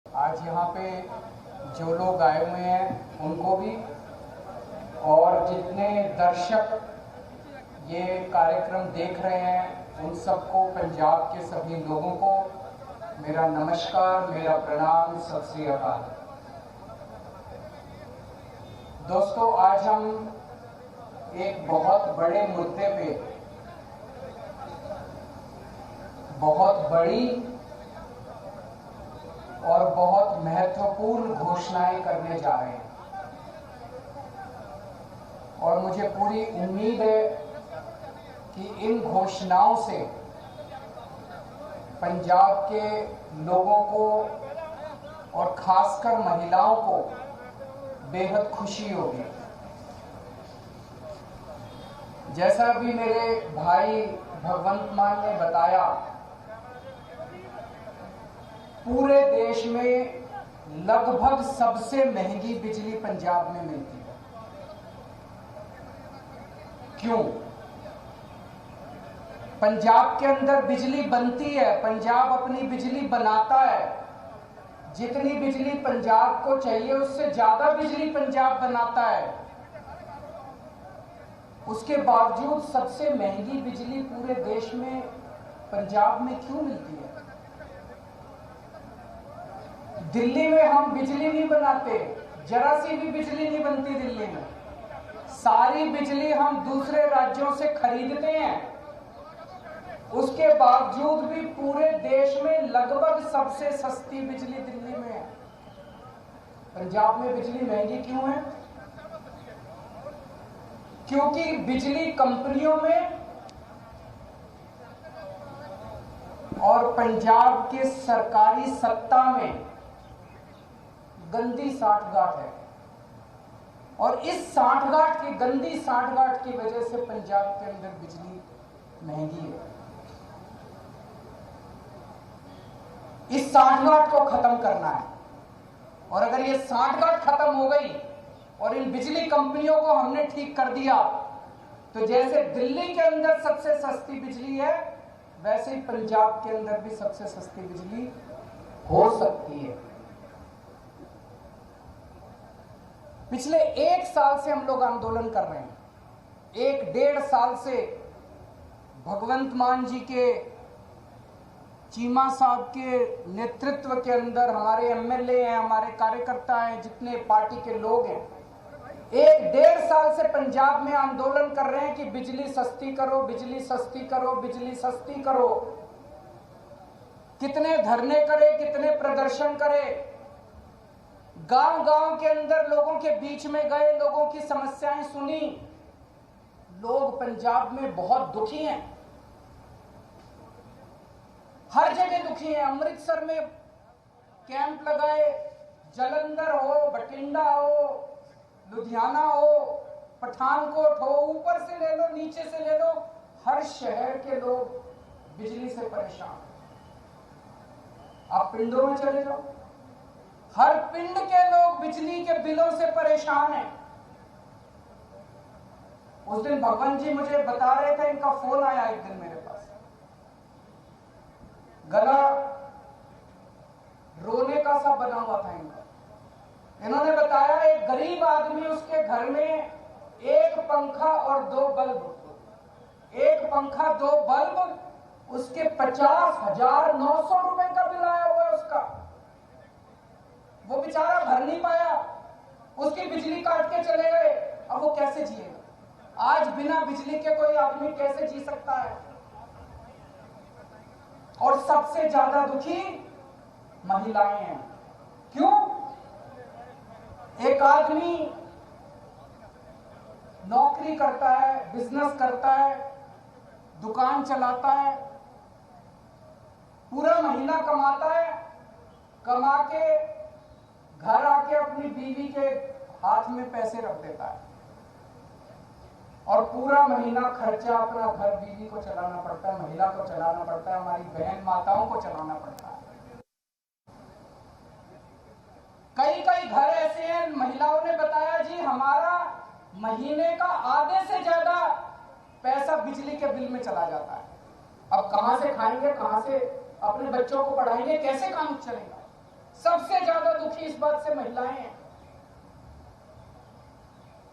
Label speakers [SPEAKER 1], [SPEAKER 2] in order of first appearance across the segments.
[SPEAKER 1] आज यहाँ पे जो लोग आए हुए हैं उनको भी, और जितने दर्शक ये कार्यक्रम देख रहे हैं उन सबको, पंजाब के सभी लोगों को मेरा नमस्कार, मेरा प्रणाम, सत श्री अकाल। दोस्तों, आज हम एक बहुत बड़े मुद्दे पे बहुत बड़ी और बहुत महत्वपूर्ण घोषणाएं करने जा रहे हैं, और मुझे पूरी उम्मीद है कि इन घोषणाओं से पंजाब के लोगों को और खासकर महिलाओं को बेहद खुशी होगी। जैसा अभी मेरे भाई भगवंत मान ने बताया, पूरे देश में लगभग सबसे महंगी बिजली पंजाब में मिलती है। क्यों? पंजाब के अंदर बिजली बनती है, पंजाब अपनी बिजली बनाता है। जितनी बिजली पंजाब को चाहिए उससे ज्यादा बिजली पंजाब बनाता है। उसके बावजूद सबसे महंगी बिजली पूरे देश में पंजाब में क्यों मिलती है? दिल्ली में हम बिजली नहीं बनाते, जरा सी भी बिजली नहीं बनती दिल्ली में। सारी बिजली हम दूसरे राज्यों से खरीदते हैं। उसके बावजूद भी पूरे देश में लगभग सबसे सस्ती बिजली दिल्ली में है। पंजाब में बिजली महंगी क्यों है? क्योंकि बिजली कंपनियों में और पंजाब के सरकारी सत्ता में गंदी साठगांठ है, और इस साठगांठ की, गंदी साठगांठ की वजह से पंजाब के अंदर बिजली महंगी है। इस साठगांठ को खत्म करना है, और अगर ये साठगांठ खत्म हो गई और इन बिजली कंपनियों को हमने ठीक कर दिया, तो जैसे दिल्ली के अंदर सबसे सस्ती बिजली है, वैसे ही पंजाब के अंदर भी सबसे सस्ती बिजली हो सकती है। पिछले 1 साल से हम लोग आंदोलन कर रहे हैं। 1-1.5 साल से भगवंत मान जी के, चीमा साहब के नेतृत्व के अंदर हमारे एमएलए हैं, हमारे कार्यकर्ता हैं, जितने पार्टी के लोग हैं, 1-1.5 साल से पंजाब में आंदोलन कर रहे हैं कि बिजली सस्ती करो, बिजली सस्ती करो, बिजली सस्ती करो। कितने धरने करे, कितने प्रदर्शन करे, गांव-गांव के अंदर लोगों के बीच में गए, लोगों की समस्याएं सुनी। लोग पंजाब में बहुत दुखी हैं, हर जगह दुखी हैं। अमृतसर में कैंप लगाए, जालंधर हो, बठिंडा हो, लुधियाना हो, पठानकोट हो, ऊपर से ले लो, नीचे से ले लो, हर शहर के लोग बिजली से परेशान। आप पिंडों में चले जाओ, हर पिंड के लोग बिजली के बिलों से परेशान हैं। उस दिन भगवान जी मुझे बता रहे थे, इनका फोन आया एक दिन मेरे पास, गला रोने का सा बना हुआ था इनका। इन्होंने बताया एक गरीब आदमी, उसके घर में एक पंखा और 2 बल्ब, एक पंखा 2 बल्ब, उसके 50,900 रुपए का बिल आया हुआ है उसका। वो बेचारा भर नहीं पाया, उसकी बिजली काट के चले गए। अब वो कैसे जिएगा? आज बिना बिजली के कोई आदमी कैसे जी सकता है? और सबसे ज्यादा दुखी महिलाएं हैं। क्यों? एक आदमी नौकरी करता है, बिजनेस करता है, दुकान चलाता है, पूरा महीना कमाता है, कमा के घर आके अपनी बीवी के हाथ में पैसे रख देता है, और पूरा महीना खर्चा अपना घर, बीवी को चलाना पड़ता है, महिला को चलाना पड़ता है, हमारी बहन माताओं को चलाना पड़ता है। कई कई घर ऐसे हैं, महिलाओं ने बताया जी हमारा महीने का आधे से ज्यादा पैसा बिजली के बिल में चला जाता है। अब कहां से खाएंगे, कहां से अपने बच्चों को पढ़ाएंगे, कैसे काम चलेगा? सबसे ज्यादा दुखी इस बात से महिलाएं हैं।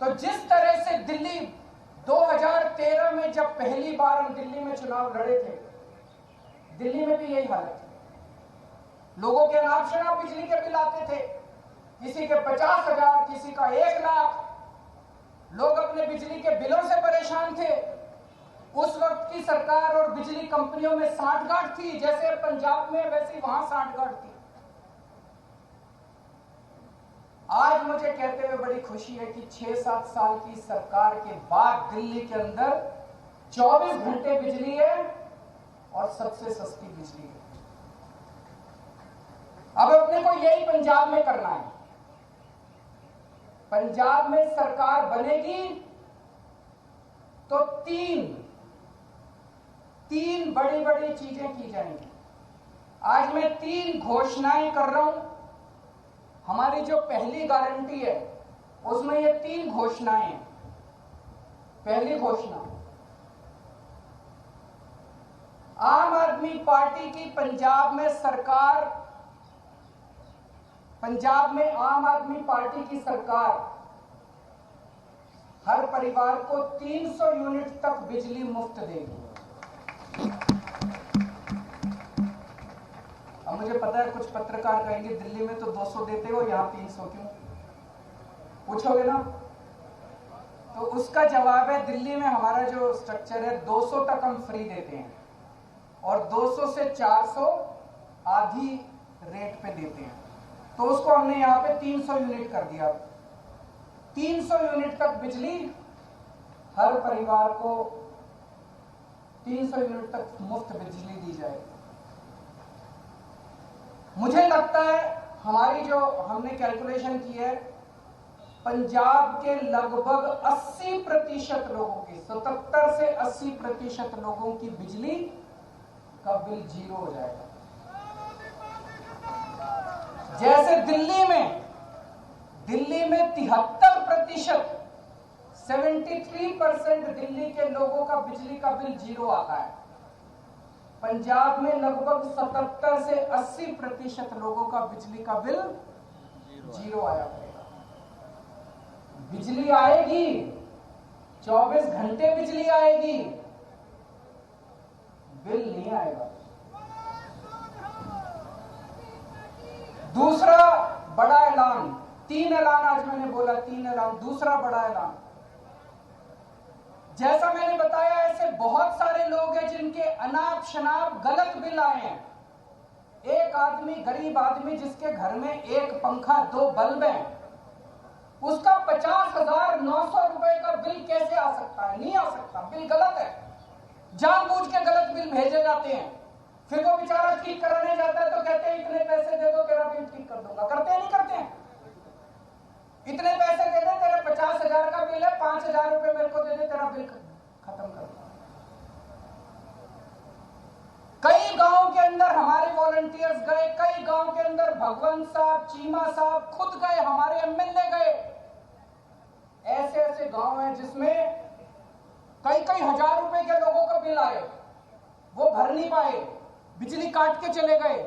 [SPEAKER 1] तो जिस तरह से दिल्ली 2013 में जब पहली बार हम दिल्ली में चुनाव लड़े थे, दिल्ली में भी यही हालत थी। लोगों के अनाप शनाप बिजली के बिल आते थे, किसी के 50,000, किसी का 1 लाख। लोग अपने बिजली के बिलों से परेशान थे। उस वक्त की सरकार और बिजली कंपनियों में सांठगांठ थी, जैसे पंजाब में वैसी वहां सांठगांठ थी। आज मुझे कहते हुए बड़ी खुशी है कि 6-7 साल की सरकार के बाद दिल्ली के अंदर 24 घंटे बिजली है और सबसे सस्ती बिजली है। अब अपने को यही पंजाब में करना है। पंजाब में सरकार बनेगी तो तीन बड़ी बड़ी चीजें की जाएंगी। आज मैं 3 घोषणाएं कर रहा हूं। हमारी जो पहली गारंटी है उसमें ये 3 घोषणाएं हैं। पहली घोषणा, आम आदमी पार्टी की पंजाब में सरकार, पंजाब में आम आदमी पार्टी की सरकार हर परिवार को 300 यूनिट तक बिजली मुफ्त देगी। अब मुझे पता है कुछ पत्रकार कहेंगे दिल्ली में तो 200 देते हो, यहां 300 क्यों? पूछोगे ना? तो उसका जवाब है, दिल्ली में हमारा जो स्ट्रक्चर है 200 तक हम फ्री देते हैं और 200 से 400 आधी रेट पे देते हैं। तो उसको हमने यहां पे 300 यूनिट कर दिया। 300 यूनिट तक बिजली हर परिवार को 300 यूनिट तक मुफ्त बिजली दी जाए। मुझे लगता है हमारी जो हमने कैलकुलेशन की है, पंजाब के लगभग 80% लोगों की, 77 से 80% लोगों की बिजली का बिल 0 हो जाएगा। जैसे दिल्ली में 73%, 73% दिल्ली के लोगों का बिजली का बिल 0 आता है, पंजाब में लगभग 77 से 80% लोगों का बिजली का बिल 0 आया करेगा। बिजली आएगी, 24 घंटे बिजली आएगी, बिल नहीं आएगा। दूसरा बड़ा ऐलान, 3 ऐलान आज मैंने बोला, 3 ऐलान। दूसरा बड़ा ऐलान, जैसा मैंने बताया ऐसे बहुत सारे लोग हैं जिनके अनाप शनाप गलत बिल आए हैं। एक आदमी, गरीब आदमी जिसके घर में 1 पंखा 2 बल्ब हैं, उसका 50,900 रुपए का बिल कैसे आ सकता है? नहीं आ सकता, बिल गलत है। जानबूझ के गलत बिल भेजे जाते हैं। फिर वो बेचारा ठीक कराने जाता है तो कहते हैं इतने पैसे दे दो तेरा बिल ठीक कर दूंगा। करते हैं नहीं करते हैं? इतने पैसे दे दे, तेरा 50,000 का बिल है, 5,000 रुपए मेरे को दे दे, तेरा बिल खत्म कर दो। कई गांव के अंदर हमारे वॉलंटियर्स गए, कई गांव के अंदर भगवंत साहब, चीमा साहब खुद गए, हमारे एमएलए गए। ऐसे ऐसे गांव हैं जिसमें कई हजार रुपए के लोगों का बिल आए, वो भर नहीं पाए, बिजली काट के चले गए।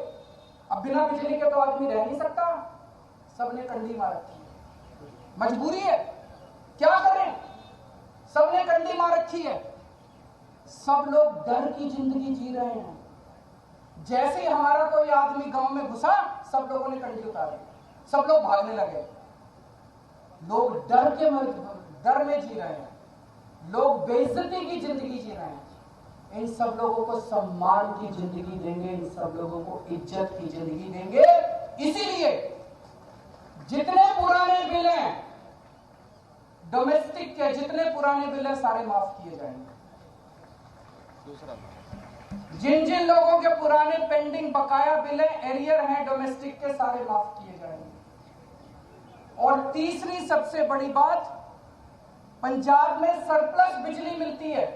[SPEAKER 1] अब बिना बिजली के तो आदमी रह नहीं सकता, सबने कंडी मार रखी है, मजबूरी है, क्या करें? सबने कंडी मार रखी है। सब लोग डर की जिंदगी जी रहे हैं। जैसे ही हमारा कोई आदमी गांव में घुसा, सब लोगों ने कंडी उतारी, सब लोग भागने लगे। लोग डर में जी रहे हैं, लोग बेइज्जती की जिंदगी जी रहे हैं। इन सब लोगों को सम्मान की जिंदगी देंगे, इन सब लोगों को इज्जत की जिंदगी देंगे। इसीलिए जितने पुराने बिल हैं डोमेस्टिक के, जितने पुराने बिल हैं सारे माफ किए जाएंगे। दूसरा, जिन जिन लोगों के पुराने पेंडिंग बकाया बिल हैं, एरियर हैं डोमेस्टिक के, सारे माफ किए जाएंगे। और तीसरी सबसे बड़ी बात, पंजाब में सरप्लस बिजली मिलती है।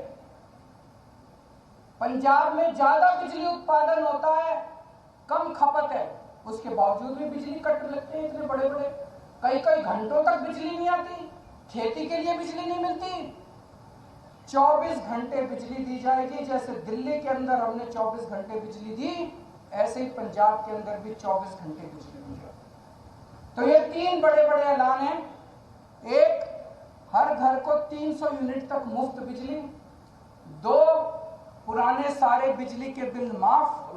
[SPEAKER 1] पंजाब में ज्यादा बिजली उत्पादन होता है, कम खपत है, उसके बावजूद भी बिजली कट लगते हैं इतने बड़े बड़े, कई घंटों तक बिजली नहीं आती, खेती के लिए बिजली नहीं मिलती। 24 घंटे बिजली दी जाएगी। जैसे दिल्ली के अंदर हमने 24 घंटे बिजली दी, ऐसे ही पंजाब के अंदर भी 24 घंटे बिजली दी जाए। तो ये 3 बड़े बड़े ऐलान हैं। एक, हर घर को 300 यूनिट तक मुफ्त बिजली। 2, पुराने सारे बिजली के बिल माफ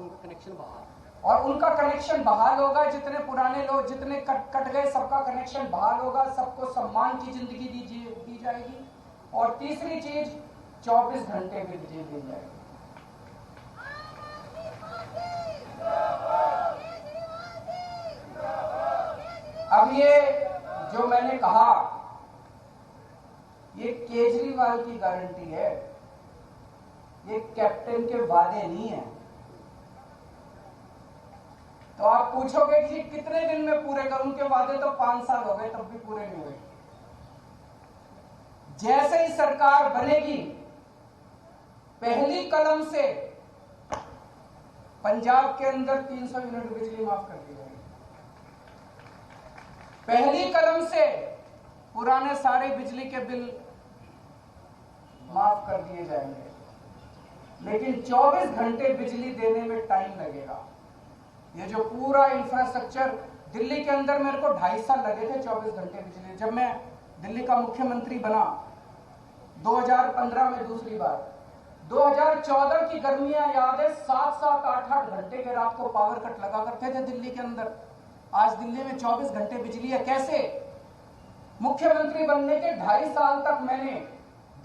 [SPEAKER 1] और उनका कनेक्शन बहाल होगा। जितने पुराने लोग जितने कट गए सबका कनेक्शन बहाल होगा, सबको सम्मान की जिंदगी दी जाएगी। और तीसरी चीज, 24 घंटे बिजली दी जाएगी। अब ये जो मैंने कहा, ये केजरीवाल की गारंटी है, ये कैप्टन के वादे नहीं है। तो आप पूछोगे कि कितने दिन में पूरे करूं? उनके वादे तो 5 साल हो गए, तब भी पूरे नहीं हुए। जैसे ही सरकार बनेगी, पहली कलम से पंजाब के अंदर 300 यूनिट बिजली माफ कर दी जाएगी। पहली कलम से पुराने सारे बिजली के बिल माफ कर दिए जाएंगे। लेकिन 24 घंटे बिजली देने में टाइम लगेगा। ये जो पूरा इंफ्रास्ट्रक्चर दिल्ली के अंदर, मेरे को 2.5 साल लगे थे 24 घंटे बिजली। जब मैं दिल्ली का मुख्यमंत्री बना 2015 में दूसरी बार, 2014 की गर्मियां याद है, 7-7, 8-8 घंटे के रात को पावर कट लगा करते थे दिल्ली के अंदर। आज दिल्ली में 24 घंटे बिजली है। कैसे? मुख्यमंत्री बनने के 2.5 साल तक मैंने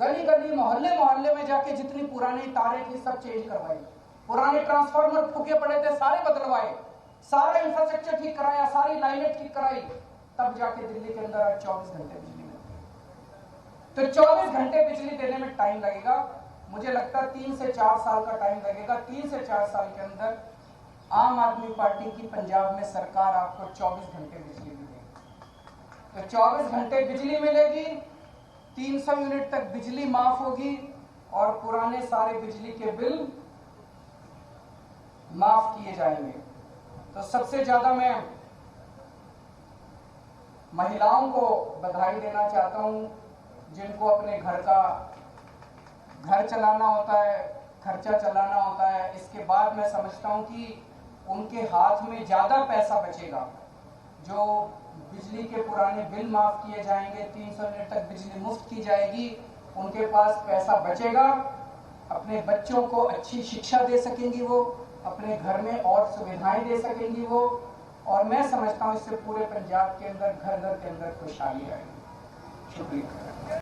[SPEAKER 1] गली गली मोहल्ले मोहल्ले में जाके जितनी पुरानी तारें थी सब चेंज करवाई, पुराने ट्रांसफार्मर फूके पड़े थे सारे बदलवाए, सारा इंफ्रास्ट्रक्चर ठीक कराया, सारी लाइनें ठीक कराई, तब जाके दिल्ली के अंदर आज 24 घंटे बिजली मिलती है। तो 24 घंटे बिजली देने में टाइम लगेगा। मुझे लगता है 3 से 4 साल का टाइम लगेगा। 3 से 4 साल के अंदर आम आदमी पार्टी की पंजाब में सरकार आपको 24 घंटे बिजली देगी। तो 24 घंटे बिजली मिलेगी, 300 यूनिट तक बिजली माफ होगी और पुराने सारे बिजली के बिल माफ किए जाएंगे। तो सबसे ज्यादा मैं महिलाओं को बधाई देना चाहता हूं, जिनको अपने घर चलाना होता है, खर्चा चलाना होता है। इसके बाद मैं समझता हूं कि उनके हाथ में ज्यादा पैसा बचेगा। जो बिजली के पुराने बिल माफ किए जाएंगे, 300 यूनिट तक बिजली मुफ्त की जाएगी, उनके पास पैसा बचेगा। अपने बच्चों को अच्छी शिक्षा दे सकेंगी वो, अपने घर में और सुविधाएं दे सकेंगी वो, और मैं समझता हूं इससे पूरे पंजाब के अंदर घर घर के अंदर खुशहाली आएगी। शुक्रिया।